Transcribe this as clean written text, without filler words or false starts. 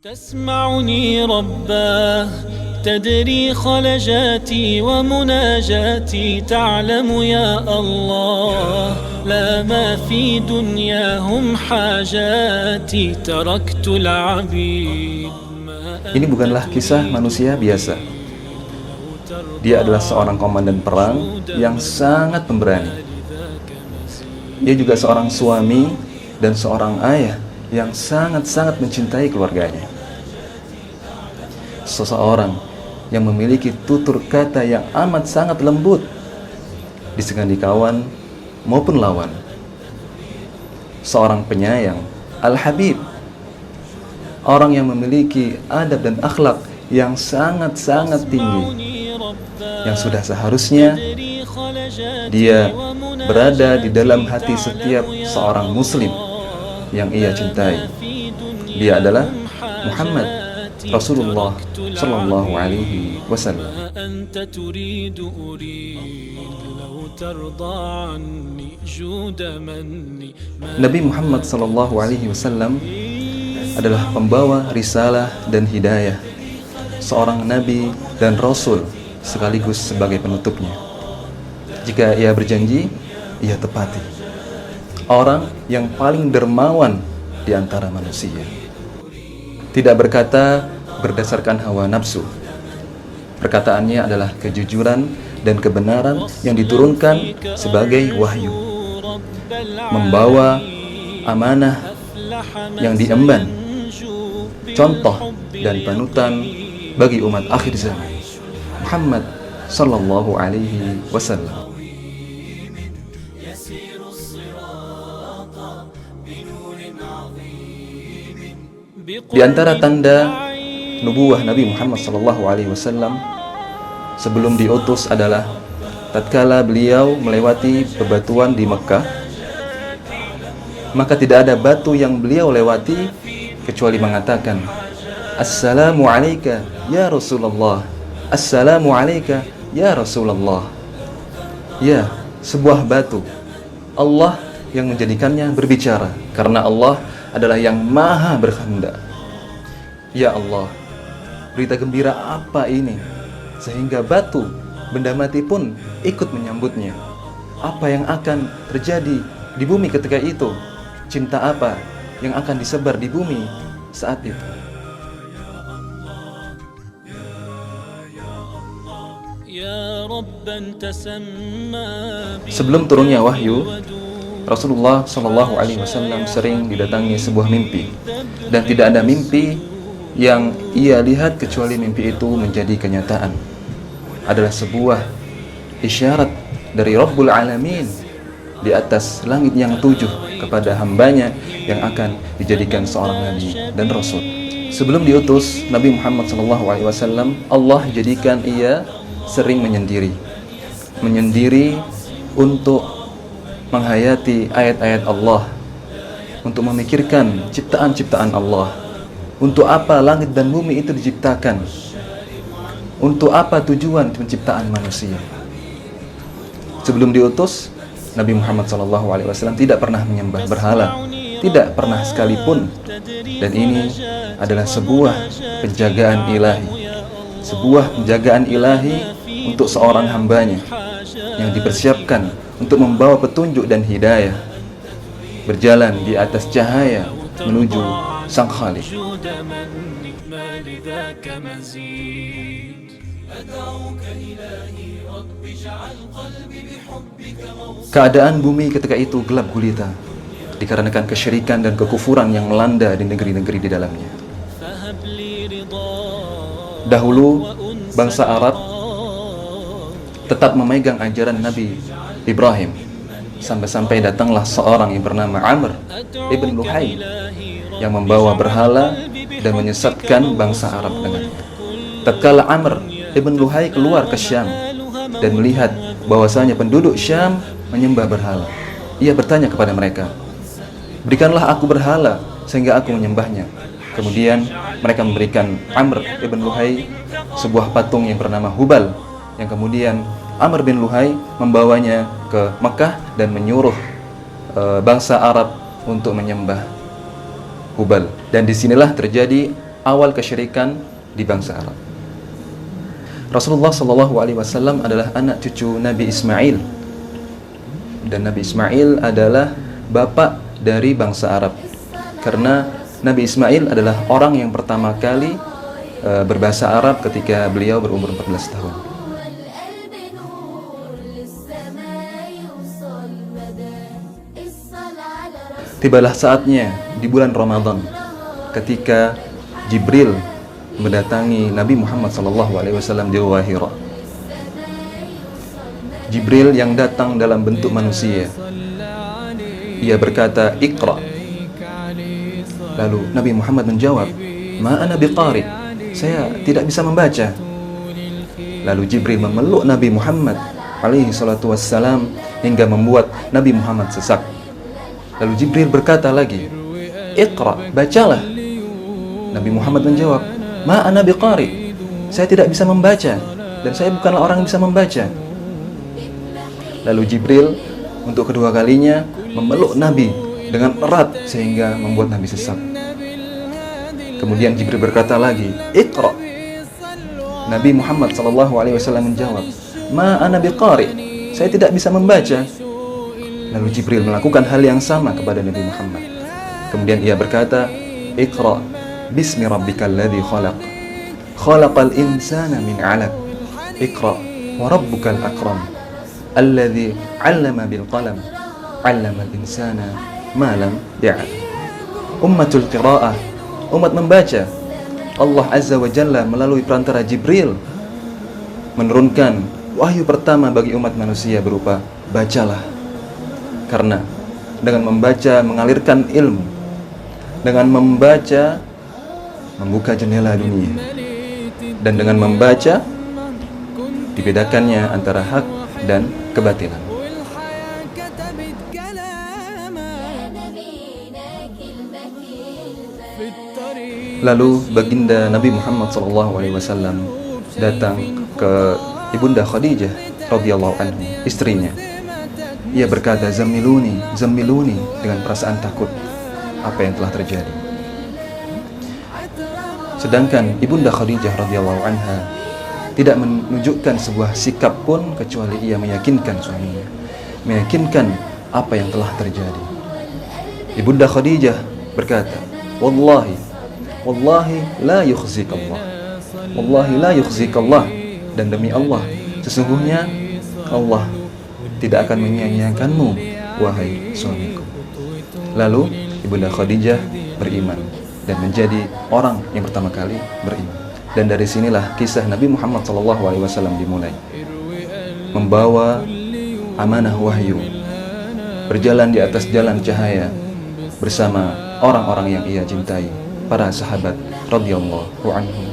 تسمعني رباه تدري خلجاتي ومناجاتي تعلم يا الله لا ما في دنياهم حاجاتي تركت العبيد. Ini bukanlah kisah manusia biasa. Dia adalah seorang komandan perang yang sangat pemberani. Dia juga seorang suami dan seorang ayah yang sangat-sangat mencintai keluarganya. Seseorang yang memiliki tutur kata yang amat sangat lembut disegani kawan maupun lawan. Seorang penyayang, Al-Habib, orang yang memiliki adab dan akhlak yang sangat-sangat tinggi, yang sudah seharusnya dia berada di dalam hati setiap seorang muslim yang ia cintai. Dia adalah Muhammad Rasulullah Sallallahu Alaihi Wasallam. Nabi Muhammad Sallallahu Alaihi Wasallam adalah pembawa risalah dan hidayah, seorang nabi dan rasul sekaligus sebagai penutupnya. Jika ia berjanji, ia tepati. Orang yang paling dermawan di antara manusia. Tidak berkata berdasarkan hawa nafsu. Perkataannya adalah kejujuran dan kebenaran yang diturunkan sebagai wahyu. Membawa amanah yang diemban, contoh dan panutan bagi umat akhir zaman, Muhammad Sallallahu Alaihi Wasallam. Di antara tanda nubuwah Nabi Muhammad SAW sebelum diutus adalah tatkala beliau melewati bebatuan di Mekah, maka tidak ada batu yang beliau lewati kecuali mengatakan, Assalamu alayka ya Rasulullah, Assalamu alayka ya Rasulullah. Ya, sebuah batu Allah yang menjadikannya berbicara, karena Allah adalah yang maha berkehendak. Ya Allah, berita gembira apa ini? Sehingga batu, benda mati pun ikut menyambutnya. Apa yang akan terjadi di bumi ketika itu? Cinta apa yang akan disebar di bumi saat itu? Sebelum turunnya wahyu, Rasulullah Shallallahu Alaihi Wasallam sering didatangi sebuah mimpi, dan tidak ada mimpi yang ia lihat kecuali mimpi itu menjadi kenyataan. Adalah sebuah isyarat dari Rabbul Alamin di atas langit yang 7 kepada hambanya yang akan dijadikan seorang nabi dan rasul. Sebelum diutus Nabi Muhammad Shallallahu Alaihi Wasallam, Allah jadikan ia sering menyendiri untuk menghayati ayat-ayat Allah, untuk memikirkan ciptaan-ciptaan Allah. Untuk apa langit dan bumi itu diciptakan? Untuk apa tujuan penciptaan manusia? Sebelum diutus, Nabi Muhammad SAW tidak pernah menyembah berhala, tidak pernah sekalipun. Dan ini adalah sebuah penjagaan ilahi, sebuah penjagaan ilahi untuk seorang hambanya yang dipersiapkan untuk membawa petunjuk dan hidayah, berjalan di atas cahaya menuju Sang Khalik. Keadaan bumi ketika itu gelap gulita dikarenakan kesyirikan dan kekufuran yang melanda di negeri-negeri di dalamnya. Dahulu bangsa Arab tetap memegang ajaran Nabi Ibrahim, sampai-sampai datanglah seorang yang bernama Amr ibn Luhai yang membawa berhala dan menyesatkan bangsa Arab dengannya. Tatkala Amr ibn Luhai keluar ke Syam dan melihat bahwasanya penduduk Syam menyembah berhala, ia bertanya kepada mereka, berikanlah aku berhala sehingga aku menyembahnya. Kemudian mereka memberikan Amr ibn Luhai sebuah patung yang bernama Hubal, yang kemudian Amr bin Luhai membawanya ke Mekah dan menyuruh bangsa Arab untuk menyembah Hubal. Dan disinilah terjadi awal kesyirikan di bangsa Arab. Rasulullah SAW adalah anak cucu Nabi Ismail, dan Nabi Ismail adalah bapak dari bangsa Arab, karena Nabi Ismail adalah orang yang pertama kali berbahasa Arab ketika beliau berumur 14 tahun. Tibalah saatnya di bulan Ramadan ketika Jibril mendatangi Nabi Muhammad SAW di Gua Hira. Jibril yang datang dalam bentuk manusia. Ia berkata, "Iqra." Lalu Nabi Muhammad menjawab, "Ma ana biqari." Saya tidak bisa membaca. Lalu Jibril memeluk Nabi Muhammad alaihi salatu wassalam hingga membuat Nabi Muhammad sesak. Lalu Jibril berkata lagi, "Iqra, bacalah." Nabi Muhammad menjawab, "Ma ana biqari." Saya tidak bisa membaca, dan saya bukanlah orang yang bisa membaca. Lalu Jibril untuk kedua kalinya memeluk Nabi dengan erat sehingga membuat Nabi sesak. Kemudian Jibril berkata lagi, "Iqra." Nabi Muhammad SAW menjawab, "Ma ana biqari." Saya tidak bisa membaca. Lalu Jibril melakukan hal yang sama kepada Nabi Muhammad. Kemudian ia berkata, "Iqra bismi rabbikal ladzi khalaq. Khalaqal insana min 'alaq. Iqra wa rabbukal akram. Alladzi 'allama bil qalam. 'Allamal insana ma lam ya'lam." Ummatul qiraah, umat membaca. Allah Azza wa Jalla melalui perantara Jibril menurunkan wahyu pertama bagi umat manusia berupa bacalah. Karena dengan membaca mengalirkan ilmu, dengan membaca membuka jendela dunia, dan dengan membaca dibedakannya antara hak dan kebatilan. Lalu baginda Nabi Muhammad SAW datang ke ibunda Khadijah radhiyallahu anha, istrinya. Ia berkata, "Zammiluni, zammiluni," dengan perasaan takut apa yang telah terjadi. Sedangkan ibunda Khadijah radhiyallahu anha tidak menunjukkan sebuah sikap pun kecuali ia meyakinkan suaminya, meyakinkan apa yang telah terjadi. Ibunda Khadijah berkata, "Wallahi, wallahi la yukhzikallah. Wallahi la yukhzikallah." Dan demi Allah, sesungguhnya Allah tidak akan menyia-nyiakanmu, wahai suamiku. Lalu ibunda Khadijah beriman dan menjadi orang yang pertama kali beriman. Dan dari sinilah kisah Nabi Muhammad SAW dimulai. Membawa amanah wahyu, berjalan di atas jalan cahaya bersama orang-orang yang ia cintai, para sahabat radhiyallahu anhum.